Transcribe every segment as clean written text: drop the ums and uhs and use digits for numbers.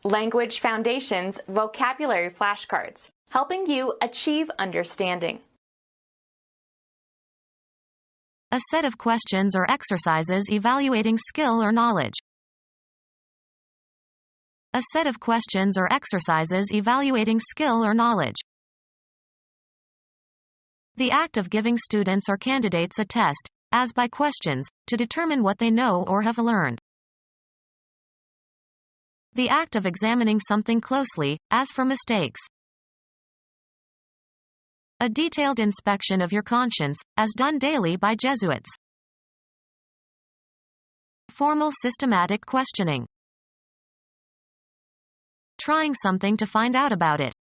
Language Foundations Vocabulary Flashcards, helping you achieve understanding. A set of questions or exercises evaluating skill or knowledge. A set of questions or exercises evaluating skill or knowledge. The act of giving students or candidates a test, as by questions, to determine what they know or have learned. The act of examining something closely, as for mistakes. A detailed inspection of your conscience, as done daily by Jesuits. Formal systematic questioning. Trying something to find out about it.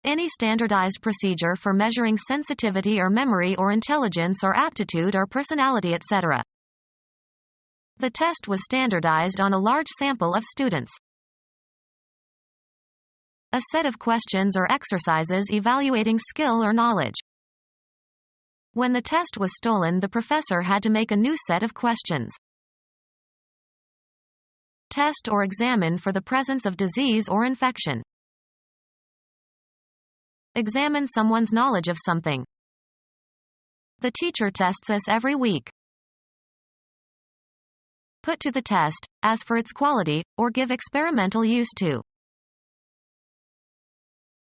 Any standardized procedure for measuring sensitivity or memory or intelligence or aptitude or personality, etc. The test was standardized on a large sample of students. A set of questions or exercises evaluating skill or knowledge. When the test was stolen, the professor had to make a new set of questions. Test or examine for the presence of disease or infection. Examine someone's knowledge of something. The teacher tests us every week. Put to the test, as for its quality, or give experimental use to.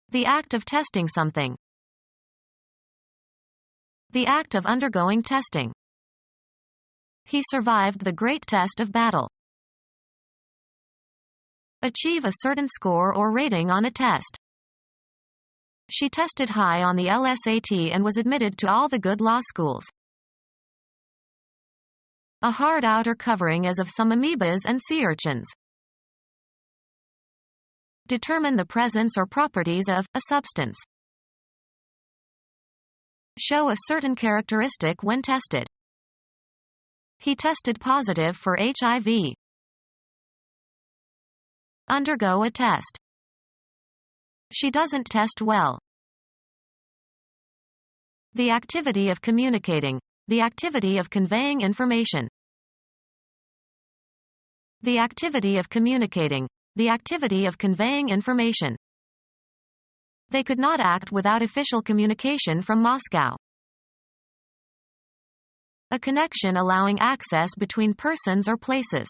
The act of testing something. The act of undergoing testing. He survived the great test of battle. Achieve a certain score or rating on a test. She tested high on the LSAT and was admitted to all the good law schools. A hard outer covering as of some amoebas and sea urchins. Determine the presence or properties of a substance. Show a certain characteristic when tested. He tested positive for HIV. Undergo a test. She doesn't test well. The activity of communicating. The activity of conveying information. The activity of communicating. The activity of conveying information. They could not act without official communication from Moscow. A connection allowing access between persons or places.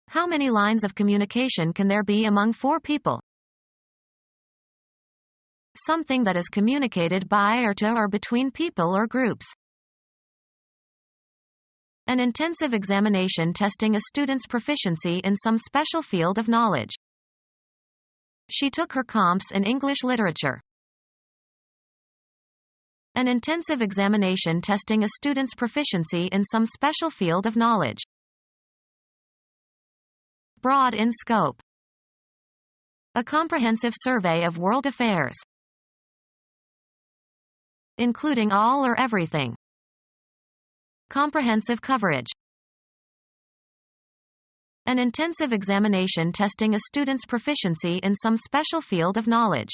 How many lines of communication can there be among four people? Something that is communicated by or to or between people or groups. An intensive examination testing a student's proficiency in some special field of knowledge. She took her comps in English literature. An intensive examination testing a student's proficiency in some special field of knowledge. Broad in scope. A comprehensive survey of world affairs. Including all or everything. Comprehensive coverage. An intensive examination testing a student's proficiency in some special field of knowledge.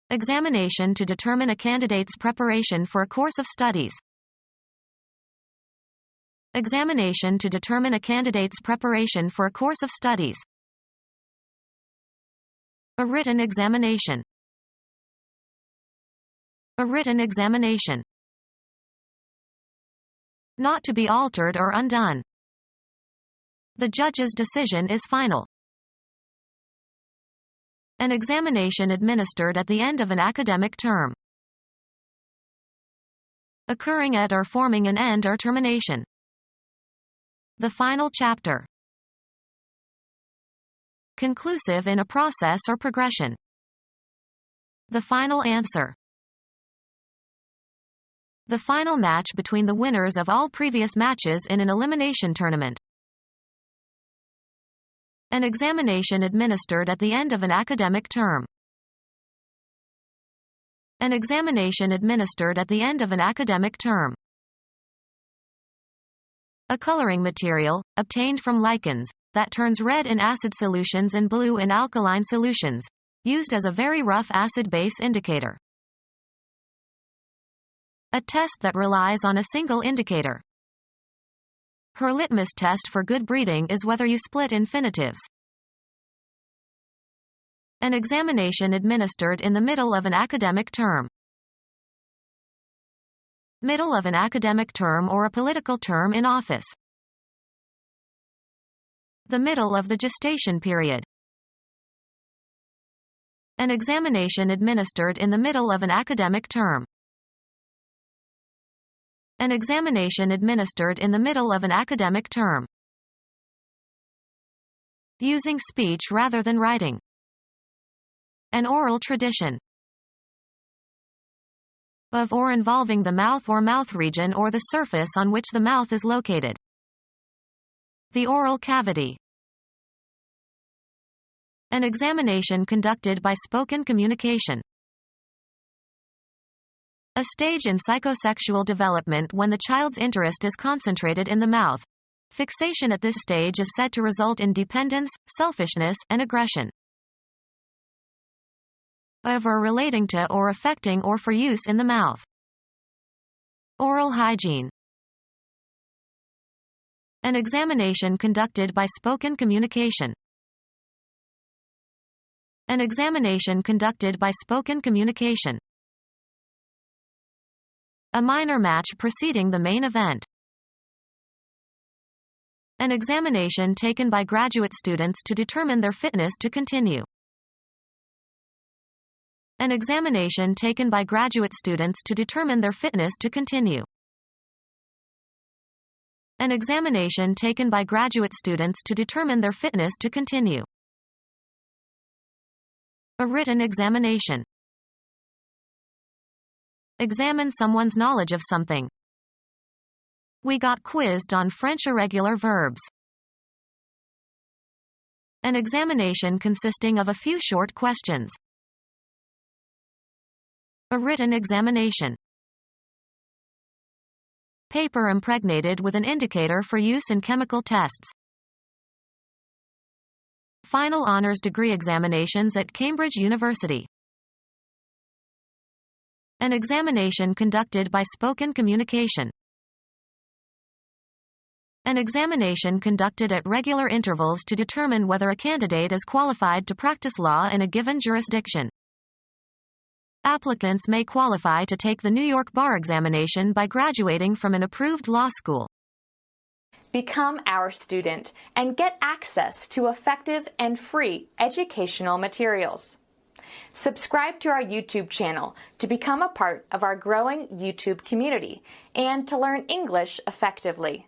Examination to determine a candidate's preparation for a course of studies. Examination to determine a candidate's preparation for a course of studies. A written examination. A written examination. Not to be altered or undone. The judge's decision is final. An examination administered at the end of an academic term. Occurring at or forming an end or termination. The final chapter. Conclusive in a process or progression. The final answer. The final match between the winners of all previous matches in an elimination tournament. An examination administered at the end of an academic term. An examination administered at the end of an academic term. A coloring material, obtained from lichens, that turns red in acid solutions and blue in alkaline solutions, used as a very rough acid-base indicator. A test that relies on a single indicator. Her litmus test for good breeding is whether you split infinitives. An examination administered in the middle of an academic term. Middle of an academic term or a political term in office. The middle of the gestation period. An examination administered in the middle of an academic term. An examination administered in the middle of an academic term. Using speech rather than writing. An oral tradition. Of or involving the mouth or mouth region or the surface on which the mouth is located. The oral cavity. An examination conducted by spoken communication. A stage in psychosexual development when the child's interest is concentrated in the mouth. Fixation at this stage is said to result in dependence, selfishness, and aggression. Of or relating to or affecting or for use in the mouth. Oral hygiene. An examination conducted by spoken communication. An examination conducted by spoken communication. A minor match preceding the main event. An examination taken by graduate students to determine their fitness to continue. An examination taken by graduate students to determine their fitness to continue. An examination taken by graduate students to determine their fitness to continue. A written examination. Examine someone's knowledge of something. We got quizzed on French irregular verbs. An examination consisting of a few short questions. A written examination. Paper impregnated with an indicator for use in chemical tests. Final honors degree examinations at Cambridge University. An examination conducted by spoken communication. An examination conducted at regular intervals to determine whether a candidate is qualified to practice law in a given jurisdiction. Applicants may qualify to take the New York bar examination by graduating from an approved law school. Become our student and get access to effective and free educational materials. Subscribe to our YouTube channel to become a part of our growing YouTube community and to learn English effectively.